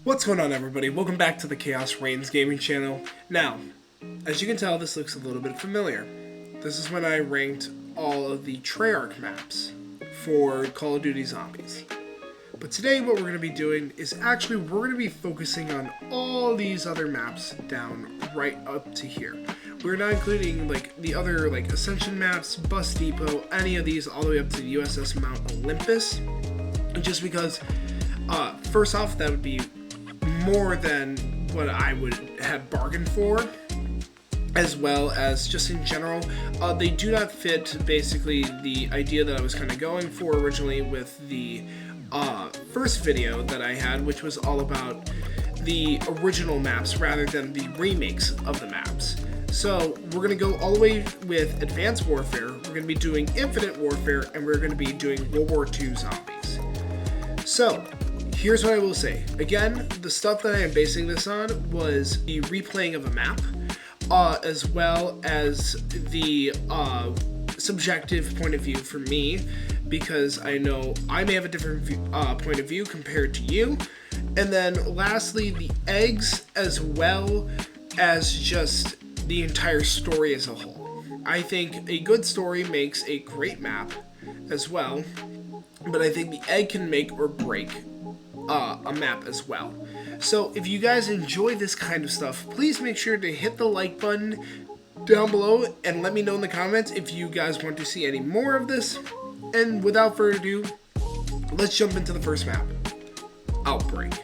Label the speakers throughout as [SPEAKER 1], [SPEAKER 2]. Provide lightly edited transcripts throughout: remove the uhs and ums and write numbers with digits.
[SPEAKER 1] What's going on, everybody? Welcome back to the Chaos Reigns gaming channel. Now, as you can tell, this looks a little bit familiar. This is when I ranked all of the Treyarch maps for Call of Duty Zombies. But today what we're going to be doing is we're going to be focusing on all these other maps down right up to here. We're not including the other Ascension maps, Bus Depot, any of these all the way up to the USS Mount Olympus. Just because, first off, that would be more than what I would have bargained for, as well as just in general, they do not fit basically the idea that I was kind of going for originally with the first video that I had, which was all about the original maps rather than the remakes of the maps. So we're going to go all the way with Advanced Warfare, we're going to be doing Infinite Warfare, and we're going to be doing World War II Zombies. So here's what I will say. Again, the stuff that I am basing this on was the replaying of a map, as well as the subjective point of view for me, because I know I may have a different point of view compared to you. And then lastly, the eggs, as well as just the entire story as a whole. I think a good story makes a great map as well, but I think the egg can make or break a map as well. So if you guys enjoy this kind of stuff, please make sure to hit the like button down below and let me know in the comments if you guys want to see any more of this. And without further ado, let's jump into the first map, Outbreak.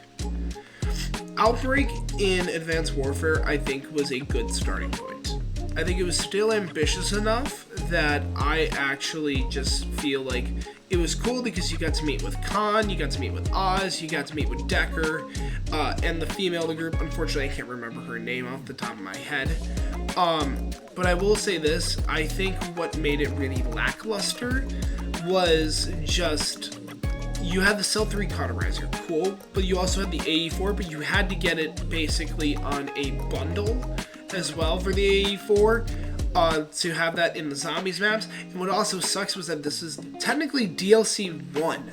[SPEAKER 1] Outbreak in Advanced Warfare, I think, was a good starting point. I think it was still ambitious enough that I actually just feel like it was cool because you got to meet with Khan, you got to meet with Oz, you got to meet with Decker, and the female of the group. Unfortunately, I can't remember her name off the top of my head. But I will say this, I think what made it really lackluster was just, you had the Cell 3 cauterizer, cool, but you also had the AE4, but you had to get it basically on a bundle as well for the AE4. To have that in the Zombies maps. And what also sucks was that this is technically DLC 1.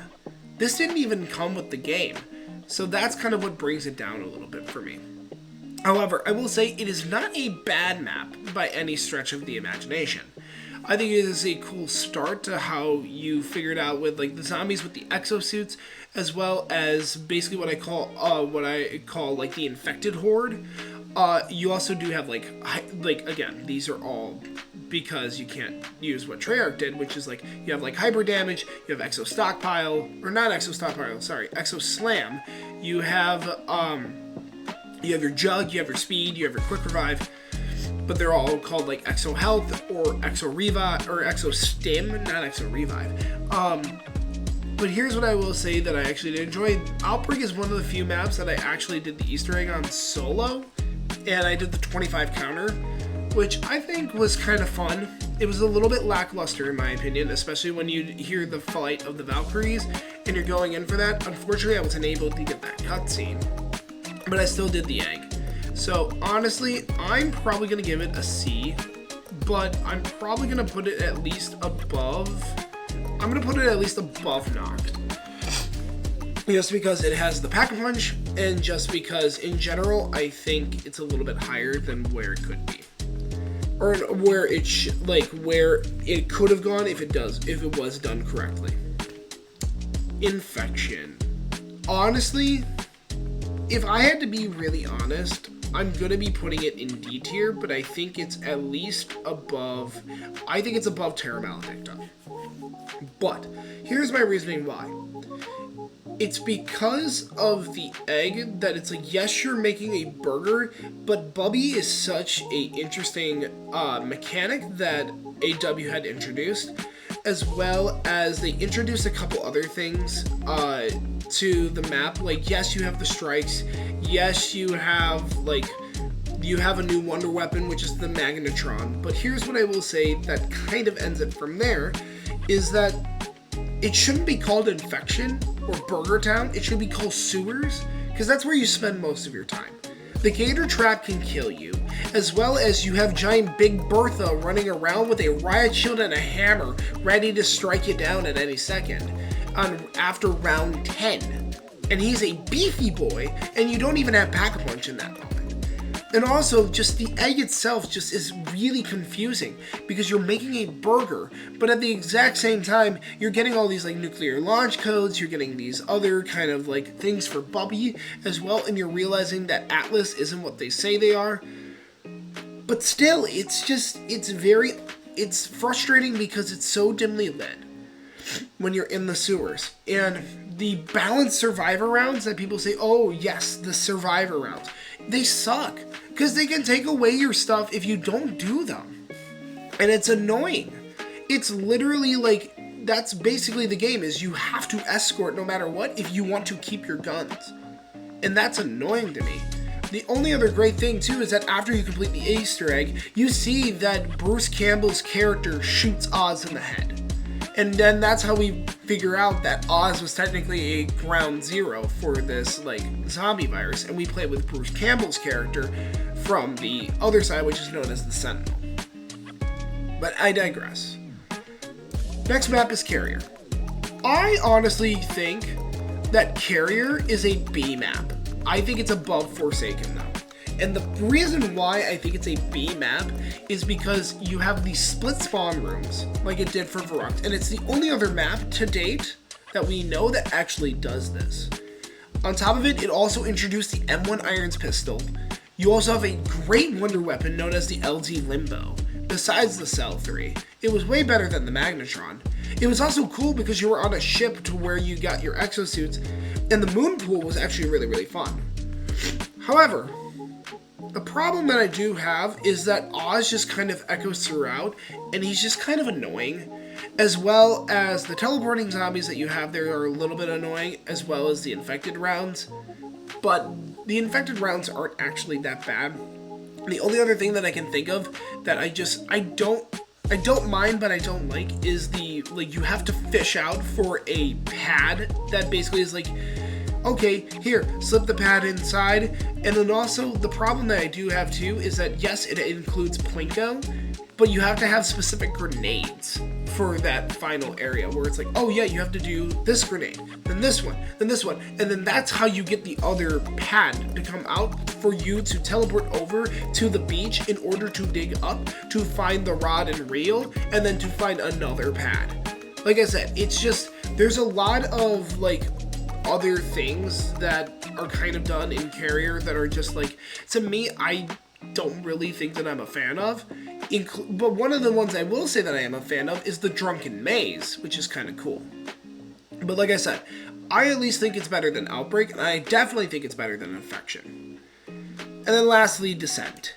[SPEAKER 1] This didn't even come with the game. So that's kind of what brings it down a little bit for me. However, I will say it is not a bad map by any stretch of the imagination. I think it is a cool start to how you figured out with the zombies with the exosuits, as well as basically what I call the infected horde. You also do have again, these are all because you can't use what Treyarch did, which is you have hyper damage, you have exo stockpile, or not exo stockpile, sorry, exo slam. You have your jug, you have your speed, you have your quick revive, but they're all called exo health or exo revive or exo stim, not exo revive. But here's what I will say that I actually did enjoy. Outbreak is one of the few maps that I actually did the Easter egg on solo. And I did the 25 counter, which I think was kind of fun. It was a little bit lackluster in my opinion, especially when you hear the flight of the Valkyries and you're going in for that. Unfortunately, I wasn't able to get that cutscene, but I still did the egg. So honestly, I'm probably going to give it a C, but I'm probably going to put it at least above. I'm going to put it at least above Knocked. Just because it has the Pack-a-Punch, and just because, in general, I think it's a little bit higher than where it could be. Or where it where it could have gone if it was done correctly. Infection. Honestly, if I had to be really honest, I'm going to be putting it in D tier, but I think it's at least above, I think it's above Terra Maledicta. But, here's my reasoning why. It's because of the egg that it's yes, you're making a burger, but Bubby is such a interesting mechanic that AW had introduced, as well as they introduced a couple other things to the map. Yes, you have the strikes. Yes, you have a new wonder weapon, which is the Magnetron. But here's what I will say that kind of ends it from there, is that it shouldn't be called Infection or Burger Town. It should be called Sewers, because that's where you spend most of your time. The Gator Trap can kill you, as well as you have giant Big Bertha running around with a riot shield and a hammer ready to strike you down at any second after round 10. and he's a beefy boy, and you don't even have Pack-a-Punch in that moment. And also, just the egg itself just is really confusing because you're making a burger, but at the exact same time, you're getting all these like nuclear launch codes, you're getting these other kind of like things for Bubby as well, and you're realizing that Atlas isn't what they say they are. But still, it's frustrating because it's so dimly lit when you're in the sewers. And the balanced survivor rounds that people say, oh yes, the survivor rounds, they suck because they can take away your stuff if you don't do them. And it's annoying. It's literally like, that's basically the game, is you have to escort no matter what if you want to keep your guns. And that's annoying to me. The only other great thing too is that after you complete the Easter egg, you see that Bruce Campbell's character shoots Oz in the head. And then that's how we figure out that Oz was technically a ground zero for this like zombie virus, and we play with Bruce Campbell's character from the other side, which is known as the Sentinel. But I digress. Next map is Carrier. I honestly think that Carrier is a B map. I think it's above Forsaken though. And the reason why I think it's a B map is because you have these split spawn rooms like it did for Verrucht, and it's the only other map to date that we know that actually does this. On top of it, it also introduced the M1 Irons pistol. You also have a great wonder weapon known as the LD Limbo. Besides the Cell 3, it was way better than the Magnetron. It was also cool because you were on a ship to where you got your exosuits, and the moon pool was actually really, really fun. However, the problem that I do have is that Oz just kind of echoes throughout, and he's just kind of annoying, as well as the teleporting zombies that you have there are a little bit annoying, as well as the infected rounds. But the infected rounds aren't actually that bad. The only other thing that I can think of that I don't mind but I don't like is you have to fish out for a pad that basically is like, okay, here, slip the pad inside. And then also, the problem that I do have too is that, yes, it includes Plinko, but you have to have specific grenades for that final area where it's like, oh yeah, you have to do this grenade, then this one, and then that's how you get the other pad to come out for you to teleport over to the beach in order to dig up to find the rod and reel, and then to find another pad. Like I said, it's just, there's a lot of like other things that are kind of done in Carrier that are just like, to me, I don't really think that I'm a fan of. But one of the ones I will say that I am a fan of is the Drunken Maze, which is kind of cool. But like I said, I at least think it's better than Outbreak, and I definitely think it's better than Infection. And then lastly, Descent.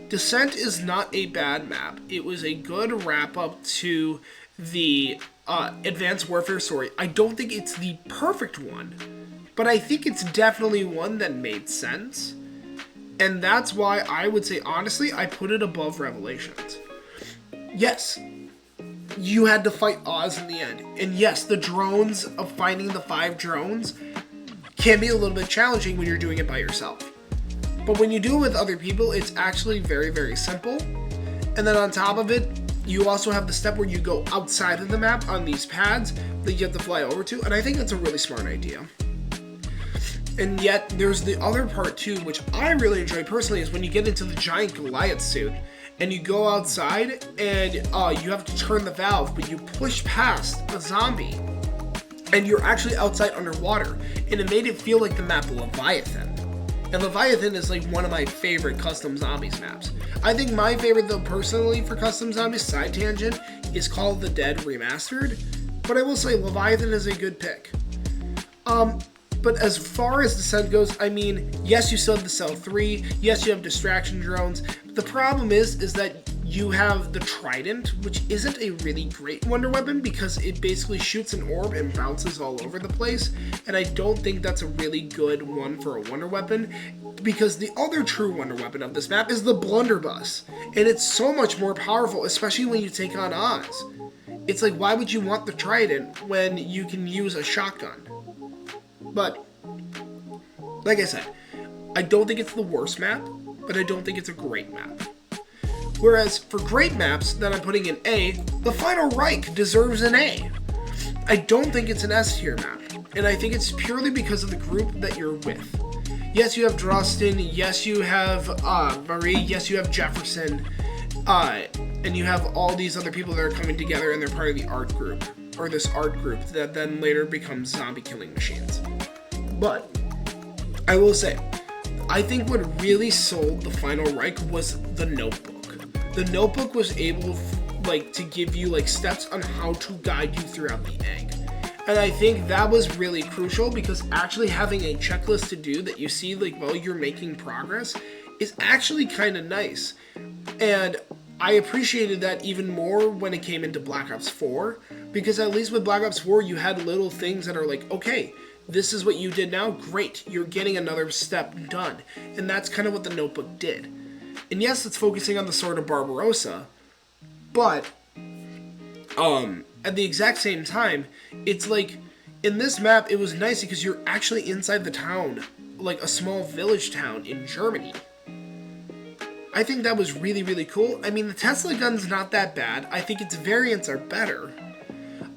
[SPEAKER 1] Descent is not a bad map. It was a good wrap-up to the Advanced Warfare story. I don't think it's the perfect one, but I think it's definitely one that made sense. And that's why I would say, honestly, I put it above Revelations. Yes, you had to fight Oz in the end. And yes, the drones of finding the 5 drones can be a little bit challenging when you're doing it by yourself. But when you do it with other people, it's actually very, very simple. And then on top of it, you also have the step where you go outside of the map on these pads that you have to fly over to. And I think that's a really smart idea. And yet, there's the other part too, which I really enjoy personally, is when you get into the giant Goliath suit, and you go outside, and you have to turn the valve, but you push past a zombie, and you're actually outside underwater, and it made it feel like the map Leviathan. And Leviathan is like one of my favorite custom zombies maps. I think my favorite though, personally, for custom zombies, side tangent, is Call of the Dead Remastered, but I will say Leviathan is a good pick. But as far as Descent goes, I mean, yes, you still have the Cell 3, yes, you have distraction drones. But the problem is that you have the Trident, which isn't a really great wonder weapon because it basically shoots an orb and bounces all over the place. And I don't think that's a really good one for a wonder weapon, because the other true wonder weapon of this map is the Blunderbuss. And it's so much more powerful, especially when you take on Oz. It's like, why would you want the Trident when you can use a shotgun? But, like I said, I don't think it's the worst map, but I don't think it's a great map. Whereas, for great maps that I'm putting in A, the Final Reich deserves an A. I don't think it's an S tier map. And I think it's purely because of the group that you're with. Yes, you have Drostin. Yes, you have Marie. Yes, you have Jefferson. And you have all these other people that are coming together, and they're part of the art group. Or this art group that then later becomes zombie killing machines. But I will say, I think what really sold the Final Reich was the notebook. The notebook was able to give you steps on how to guide you throughout the egg. And I think that was really crucial, because actually having a checklist to do that you see while you're making progress is actually kind of nice. And I appreciated that even more when it came into Black Ops 4, because at least with Black Ops 4 you had little things that are okay, this is what you did now, great, you're getting another step done. And that's kind of what the notebook did. And yes, it's focusing on the Sword of Barbarossa, but at the exact same time, it's in this map, it was nice because you're actually inside the town, a small village town in Germany. I think that was really, really cool. I mean, the Tesla gun's not that bad. I think its variants are better.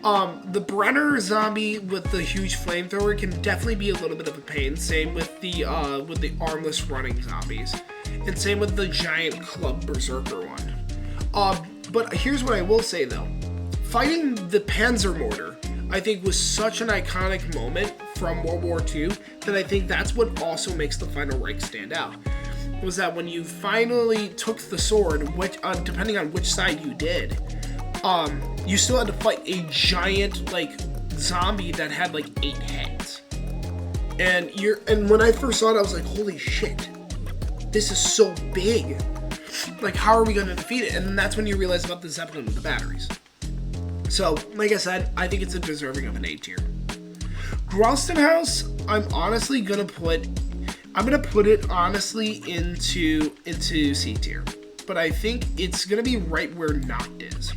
[SPEAKER 1] The Brenner zombie with the huge flamethrower can definitely be a little bit of a pain. Same with the armless running zombies. And same with the giant club berserker one. But here's what I will say though. Fighting the Panzer Mortar, I think, was such an iconic moment from World War II that I think that's what also makes the Final Reich stand out. Was that when you finally took the sword, which depending on which side you did, you still had to fight a giant zombie that had 8 heads. And when I first saw it, I was like, holy shit, this is so big. How are we going to defeat it? And then that's when you realize about the Zeppelin with the batteries. So, like I said, I think it's deserving of an A tier. Gralston House, I'm honestly gonna put it honestly into C tier. But I think it's gonna be right where Noct is.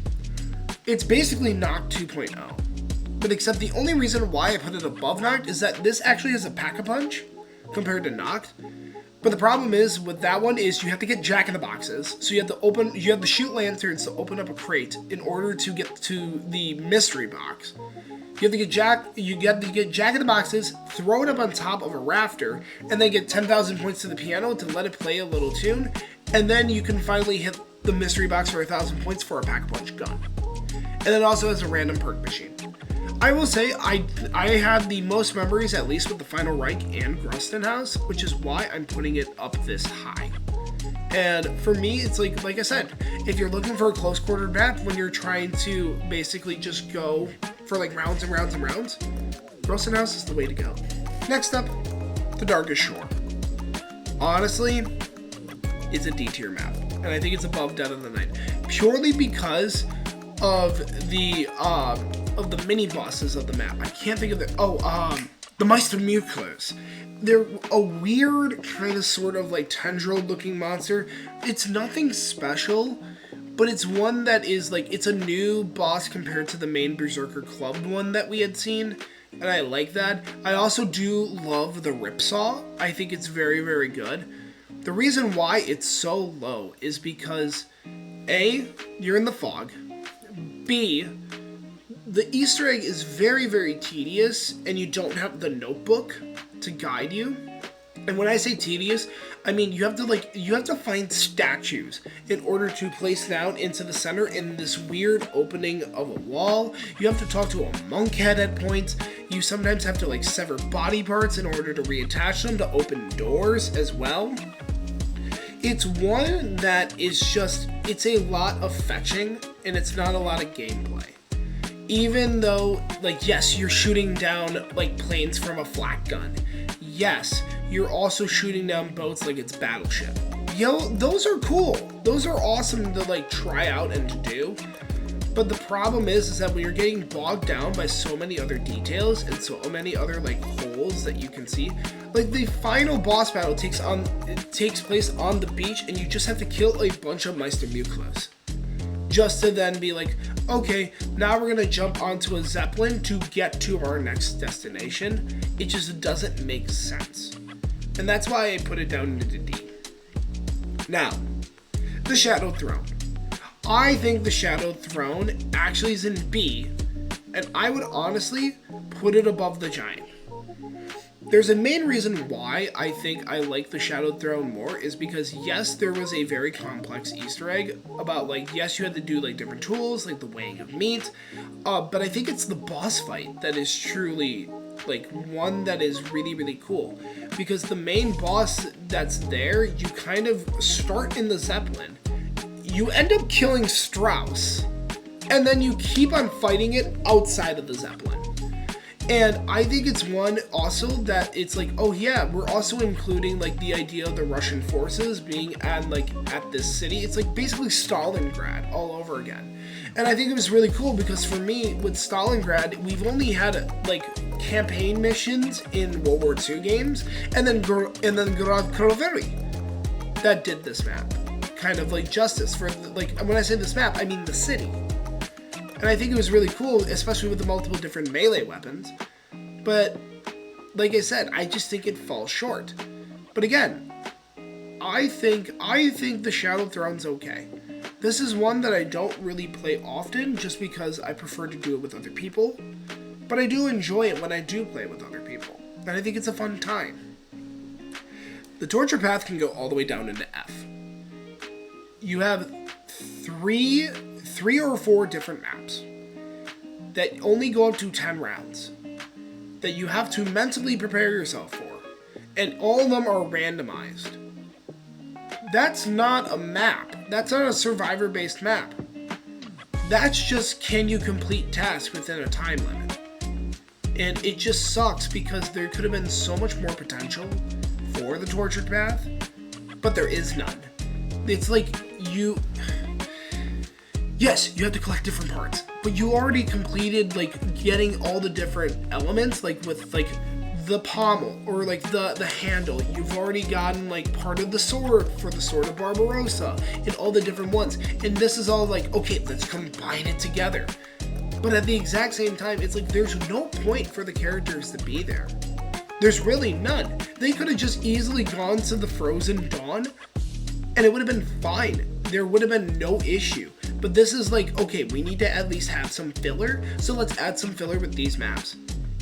[SPEAKER 1] It's basically Noct 2.0. But except the only reason why I put it above Noct is that this actually has a pack-a-punch compared to Noct. But the problem is with that one is you have to get Jack-in-the-Boxes. So you have to shoot lanterns to open up a crate in order to get to the mystery box. You have to get Jack-in-the-Boxes, throw it up on top of a rafter, and then get 10,000 points to the piano to let it play a little tune, and then you can finally hit the mystery box for 1,000 points for a pack-a-punch gun. And it also has a random perk machine. I will say I have the most memories, at least with the Final Reich and Gralston House, which is why I'm putting it up this high. And for me, it's like I said, if you're looking for a close quarter map when you're trying to basically just go for rounds and rounds and rounds, Gralston House is the way to go. Next up, the Darkest Shore. Honestly, it's a D tier map, and I think it's above Dead of the Night purely because of the mini bosses of the map. I can't think of the Meistermuklos. They're a weird kind of sort of tendril looking monster. It's nothing special, but it's one that is it's a new boss compared to the main Berserker Club one that we had seen, and I like that. I also do love the Ripsaw. I think it's very, very good. The reason why it's so low is because A, you're in the fog. B, the Easter egg is very, very tedious, and you don't have the notebook to guide you. And when I say tedious, I mean you have to find statues in order to place down into the center in this weird opening of a wall. You have to talk to a monk head at points. You sometimes have to sever body parts in order to reattach them to open doors as well. It's one that is it's a lot of fetching, and it's not a lot of gameplay. Even though, yes, you're shooting down, planes from a flak gun. Yes, you're also shooting down boats like it's Battleship. Those are cool. Those are awesome to, try out and to do. But the problem is that when you're getting bogged down by so many other details and so many other, holes that you can see, the final boss battle takes place on the beach, and you just have to kill a bunch of Meistermuklos. Just to then be okay, now we're gonna jump onto a Zeppelin to get to our next destination. It just doesn't make sense. And that's why I put it down into D. Now, the Shadow Throne. I think the Shadow Throne actually is in B, and I would honestly put it above the Giant. there's a main reason why I think I like the Shadowed Throne more is because, yes, there was a very complex Easter egg about, like, yes, you had to do, like, different tools, like the weighing of meat, but I think it's the boss fight that is truly, like, one that is really, really cool. Because the main boss that's there, you kind of start in the Zeppelin, you end up killing Strauss, and then you keep on fighting it outside of the Zeppelin. And I think it's one also that it's like, oh yeah, we're also including like the idea of the Russian forces being at this city. It's like basically Stalingrad all over again. And I think it was really cool because for me, with Stalingrad, we've only had like campaign missions in World War II games, and then Grad Kroveri that did this map. Kind of like justice for, like, when I say this map, I mean the city. And I think it was really cool, especially with the multiple different melee weapons. But, like I said, I just think it falls short. But again, I think the Shadowed Throne's okay. This is one that I don't really play often, just because I prefer to do it with other people. But I do enjoy it when I do play with other people. And I think it's a fun time. The torture path can go all the way down into F. You have three or four different maps that only go up to 10 rounds that you have to mentally prepare yourself for, and all of them are randomized. That's not a map. That's not a survivor-based map. That's just, can you complete tasks within a time limit? And it just sucks because there could have been so much more potential for the tortured path, but there is none. It's like yes, you have to collect different parts, but you already completed, like, getting all the different elements, like, with, like, the pommel, or, like, the handle. You've already gotten, like, part of the sword for the Sword of Barbarossa, and all the different ones. And this is all like, okay, let's combine it together. But at the exact same time, it's like, there's no point for the characters to be there. There's really none. They could have just easily gone to the Frozen Dawn, and it would have been fine. There would have been no issue. But this is like, okay, we need to at least have some filler, so let's add some filler with these maps.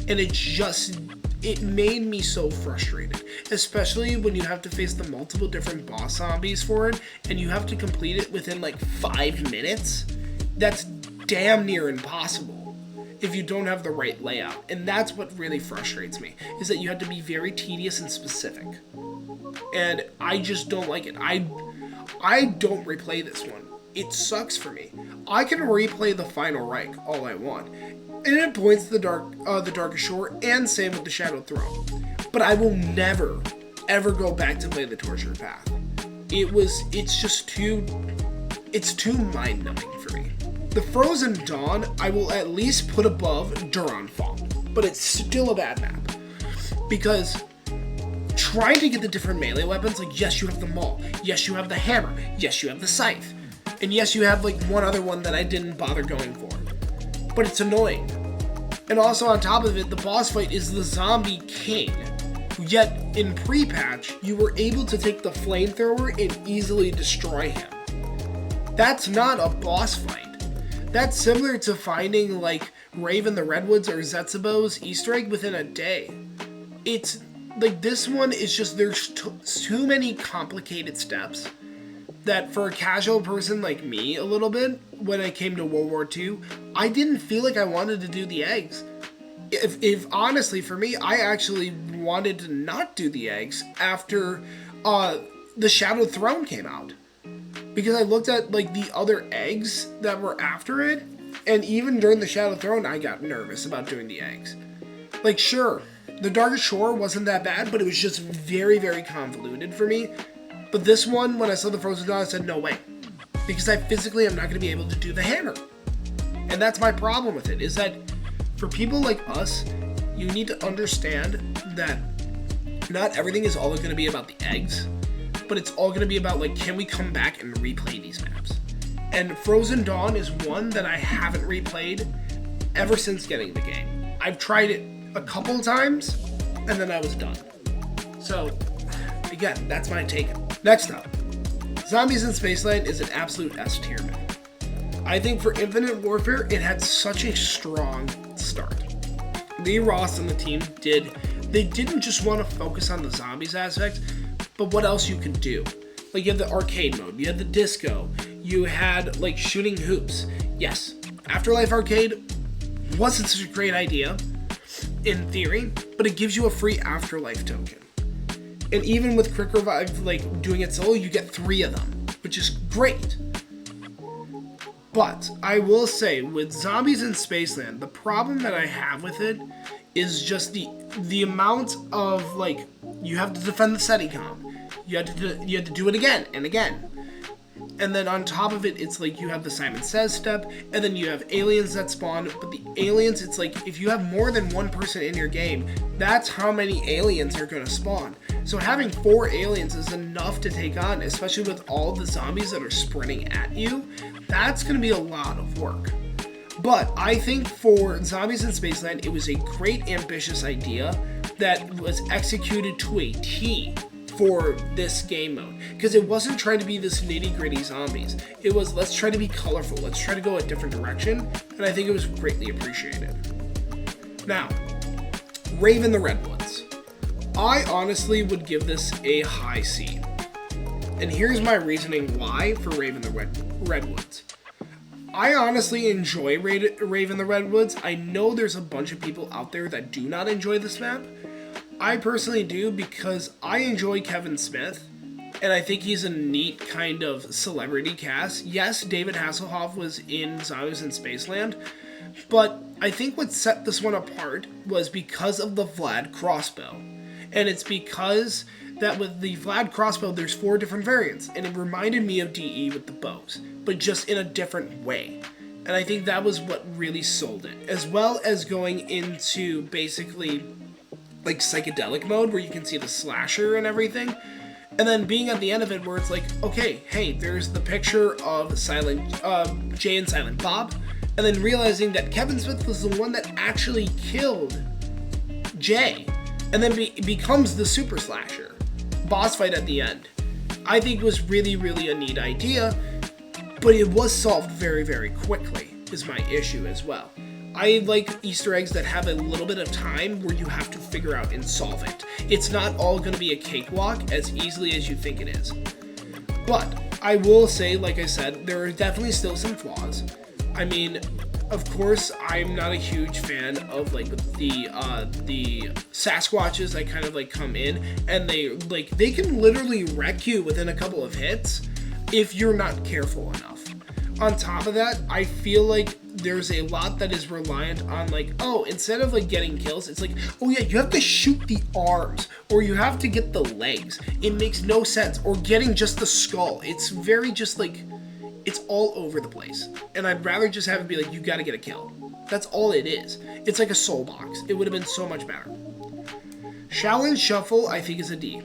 [SPEAKER 1] And it made me so frustrated, especially when you have to face the multiple different boss zombies for it, and you have to complete it within like 5 minutes. That's damn near impossible if you don't have the right layout. And that's what really frustrates me, is that you have to be very tedious and specific. And I just don't like it. I don't replay this one. It sucks for me. I can replay the Final Reich all I want, and it points to the Darkest Shore, and same with the Shadowed Throne. But I will never, ever go back to play the Tortured Path. It's too mind-numbing for me. The Frozen Dawn, I will at least put above Duranfall, but it's still a bad map. Because trying to get the different melee weapons, like, yes, you have the maul, yes, you have the hammer, yes, you have the scythe, and yes, you have, like, one other one that I didn't bother going for. But it's annoying. And also, on top of it, the boss fight is the Zombie King. Yet, in pre-patch, you were able to take the flamethrower and easily destroy him. That's not a boss fight. That's similar to finding, like, Raven the Redwoods or Zetsubo's Easter egg within a day. It's, like, this one is just, there's too many complicated steps that for a casual person like me a little bit, when I came to World War II, I didn't feel like I wanted to do the eggs. If honestly, for me, I actually wanted to not do the eggs after the Shadowed Throne came out. Because I looked at, like, the other eggs that were after it, and even during the Shadowed Throne, I got nervous about doing the eggs. Like, sure, the Darkest Shore wasn't that bad, but it was just very, very convoluted for me. But this one, when I saw the Frozen Dawn, I said, no way. Because I physically am not going to be able to do the hammer. And that's my problem with it, is that for people like us, you need to understand that not everything is all going to be about the eggs, but it's all going to be about, like, can we come back and replay these maps? And Frozen Dawn is one that I haven't replayed ever since getting the game. I've tried it a couple times, and then I was done. So, again, that's my take. Next up, Zombies in Spaceland is an absolute S tier map. I think for Infinite Warfare, it had such a strong start. Lee Ross and the team did they didn't just want to focus on the zombies aspect, but what else you could do. Like, you had the arcade mode, you had the disco, you had, like, shooting hoops. Yes, Afterlife Arcade wasn't such a great idea, in theory, but it gives you a free Afterlife token. And even with Quick Revive, like, doing it solo, you get 3 of them, which is great. But I will say, with Zombies in Spaceland, the problem that I have with it is just the amount of, like, you have to defend the SETICOM. You have to do it again and again. And then on top of it, it's like you have the Simon Says step, and then you have aliens that spawn. But the aliens, it's like if you have more than one person in your game, that's how many aliens are going to spawn. So having 4 aliens is enough to take on, especially with all the zombies that are sprinting at you. That's going to be a lot of work. But I think for Zombies in Spaceland, it was a great, ambitious idea that was executed to a T for this game mode, because it wasn't trying to be this nitty-gritty zombies. It was, let's try to be colorful, let's try to go a different direction, and I think it was greatly appreciated. Now, Raven the Redwoods. I honestly would give this a high C. And here's my reasoning why for Raven the Redwoods. I honestly enjoy Raven the Redwoods. I know there's a bunch of people out there that do not enjoy this map. I personally do, because I enjoy Kevin Smith, and I think he's a neat kind of celebrity cast. Yes, David Hasselhoff was in Zombies in Spaceland, but I think what set this one apart was because of the Vlad crossbow. And it's because that with the Vlad crossbow, there's 4 different variants, and it reminded me of DE with the bows, but just in a different way. And I think that was what really sold it, as well as going into basically like psychedelic mode where you can see the slasher and everything, and then being at the end of it where it's like, okay, hey, there's the picture of Jay and Silent Bob, and then realizing that Kevin Smith was the one that actually killed Jay, and then becomes the super slasher boss fight at the end. I think was really, really a neat idea, but it was solved very, very quickly is my issue as well. I like Easter eggs that have a little bit of time where you have to figure out and solve it. It's not all going to be a cakewalk as easily as you think it is. But I will say, like I said, there are definitely still some flaws. I mean, of course, I'm not a huge fan of like the Sasquatches that kind of like come in and they can literally wreck you within a couple of hits if you're not careful enough. On top of that, I feel like there's a lot that is reliant on like, oh, instead of like getting kills, it's like, oh yeah, you have to shoot the arms or you have to get the legs. It makes no sense. Or getting just the skull. It's very just like, it's all over the place. And I'd rather just have it be like, you gotta get a kill. That's all it is. It's like a soul box. It would have been so much better. Shaolin Shuffle, I think, is a D.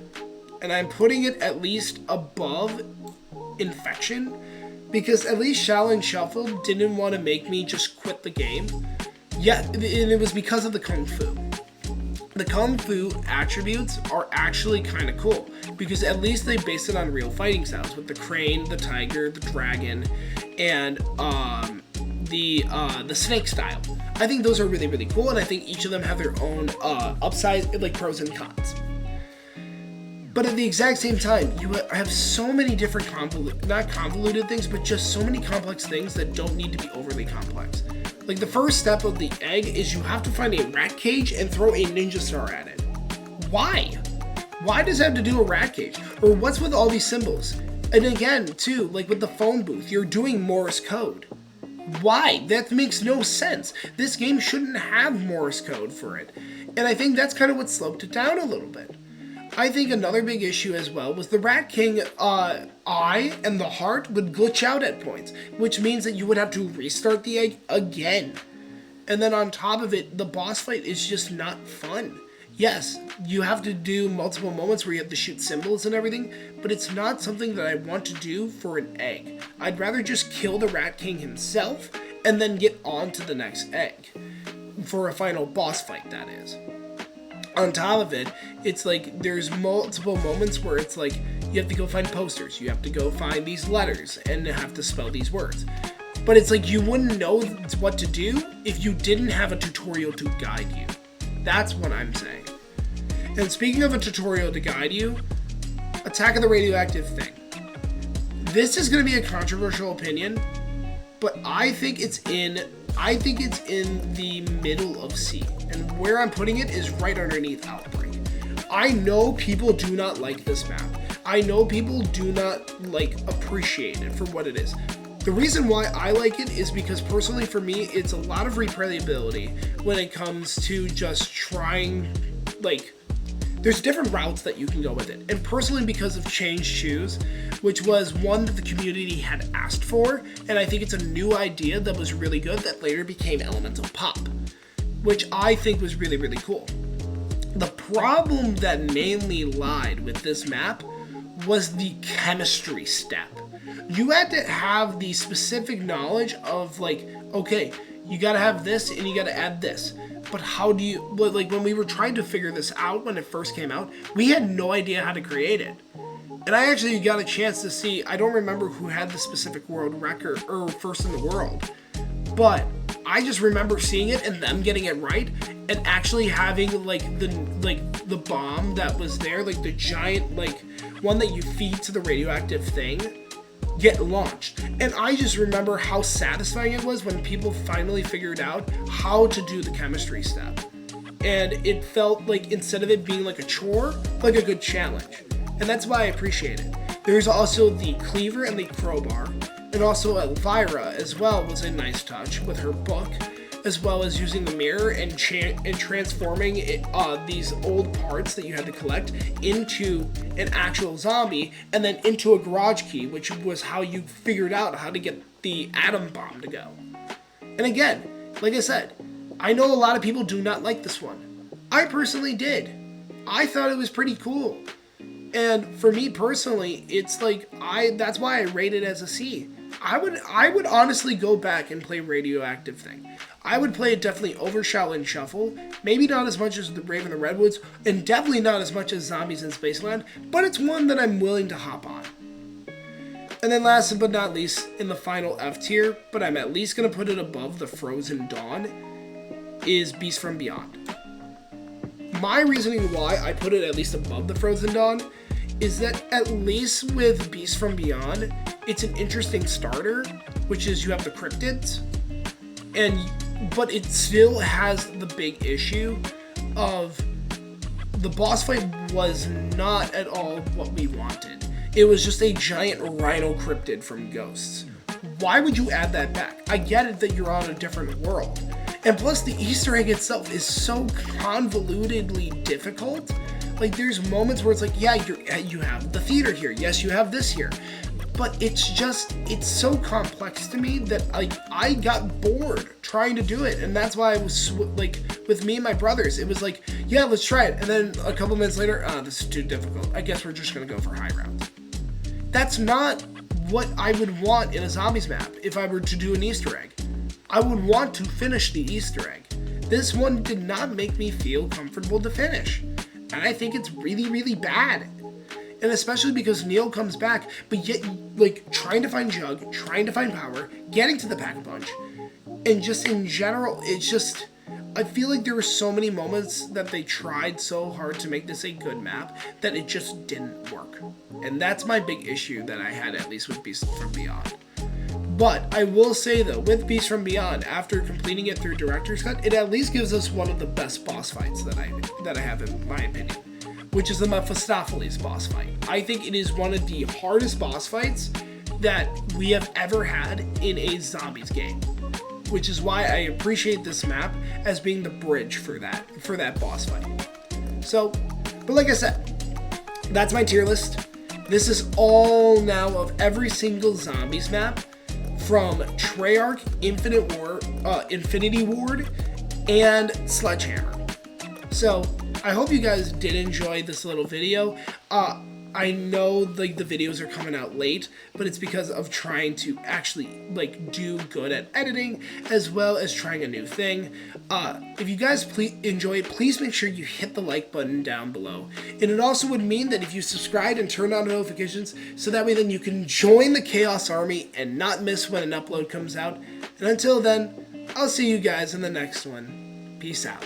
[SPEAKER 1] And I'm putting it at least above Infection, because at least Shaolin Shuffle didn't want to make me just quit the game. Yeah, and it was because of the Kung Fu. The Kung Fu attributes are actually kind of cool, because at least they base it on real fighting styles with the crane, the tiger, the dragon, and the snake style. I think those are really, really cool, and I think each of them have their own upside, like pros and cons. But at the exact same time, you have so many different not convoluted things, but just so many complex things that don't need to be overly complex. Like the first step of the egg is you have to find a rat cage and throw a ninja star at it. Why? Why does it have to do a rat cage? Or what's with all these symbols? And again, too, like with the phone booth, you're doing Morse code. Why? That makes no sense. This game shouldn't have Morse code for it. And I think that's kind of what slowed it down a little bit. I think another big issue as well was the Rat King eye and the heart would glitch out at points, which means that you would have to restart the egg again. And then on top of it, the boss fight is just not fun. Yes, you have to do multiple moments where you have to shoot symbols and everything, but it's not something that I want to do for an egg. I'd rather just kill the Rat King himself and then get on to the next egg. For a final boss fight, that is. On top of it, it's like there's multiple moments where it's like you have to go find posters, you have to go find these letters, and have to spell these words. But it's like you wouldn't know what to do if you didn't have a tutorial to guide you. That's what I'm saying. And speaking of a tutorial to guide you, Attack of the Radioactive Thing. This is going to be a controversial opinion, but I think it's in the middle of C. And where I'm putting it is right underneath Outbreak. I know people do not like this map. I know people do not appreciate it for what it is. The reason why I like it is because personally for me, it's a lot of replayability when it comes to just trying, there's different routes that you can go with it. And personally because of Change Choose, which was one that the community had asked for, and I think it's a new idea that was really good that later became Elemental Pop, which I think was really, really cool. The problem that mainly lied with this map was the chemistry step. You had to have the specific knowledge of okay, you gotta have this and you gotta add this. But how do you, when we were trying to figure this out when it first came out, we had no idea how to create it. And I actually got a chance to see, I don't remember who had the specific world record, or first in the world, but I just remember seeing it and them getting it right, and actually having the bomb that was there, the giant one that you feed to the radioactive thing, get launched. And I just remember how satisfying it was when people finally figured out how to do the chemistry step. And it felt like, instead of it being like a chore, like a good challenge. And that's why I appreciate it. There's also the cleaver and the crowbar, and also Elvira as well was a nice touch with her book, as well as using the mirror and transforming these old parts that you had to collect into an actual zombie, and then into a garage key, which was how you figured out how to get the atom bomb to go. And again, like I said, I know a lot of people do not like this one. I personally did. I thought it was pretty cool. And for me personally, it's that's why I rate it as a C. I would honestly go back and play Radioactive Thing. I would play it definitely over Shaolin Shuffle, maybe not as much as the Brave in the Redwoods, and definitely not as much as Zombies in Spaceland, but it's one that I'm willing to hop on. And then last but not least, in the final F tier, but I'm at least going to put it above the Frozen Dawn, is Beast from Beyond. My reasoning why I put it at least above the Frozen Dawn is that at least with Beast from Beyond, it's an interesting starter, which is you have the cryptids, but it still has the big issue of the boss fight was not at all what we wanted. It was just a giant rhino cryptid from Ghosts. Why would you add that back? I get it that you're on a different world. And plus the Easter egg itself is so convolutedly difficult. There's moments where it's you have the theater here. Yes, you have this here. But it's so complex to me that I got bored trying to do it. And that's why I was with me and my brothers, it was yeah, let's try it. And then a couple minutes later, this is too difficult. I guess we're just going to go for high rounds. That's not what I would want in a zombies map if I were to do an Easter egg. I would want to finish the Easter egg. This one did not make me feel comfortable to finish. And I think it's really, really bad. And especially because Neil comes back, but yet, trying to find Jug, trying to find Power, getting to the Pack-a-Punch, and just in general, it's just, I feel like there were so many moments that they tried so hard to make this a good map that it just didn't work. And that's my big issue that I had, at least with Beast from Beyond. But I will say though, with Beast from Beyond, after completing it through Director's Cut, it at least gives us one of the best boss fights that I have in my opinion, which is the Mephistopheles boss fight. I think it is one of the hardest boss fights that we have ever had in a zombies game, which is why I appreciate this map as being the bridge for that boss fight. So, but like I said, that's my tier list. This is all now of every single zombies map from Treyarch, Infinity Ward, and Sledgehammer. So I hope you guys did enjoy this little video. I know the videos are coming out late, but it's because of trying to actually do good at editing, as well as trying a new thing. If you guys enjoy it, please make sure you hit the like button down below. And it also would mean that if you subscribe and turn on notifications, so that way then you can join the Chaos Army and not miss when an upload comes out. And until then, I'll see you guys in the next one. Peace out.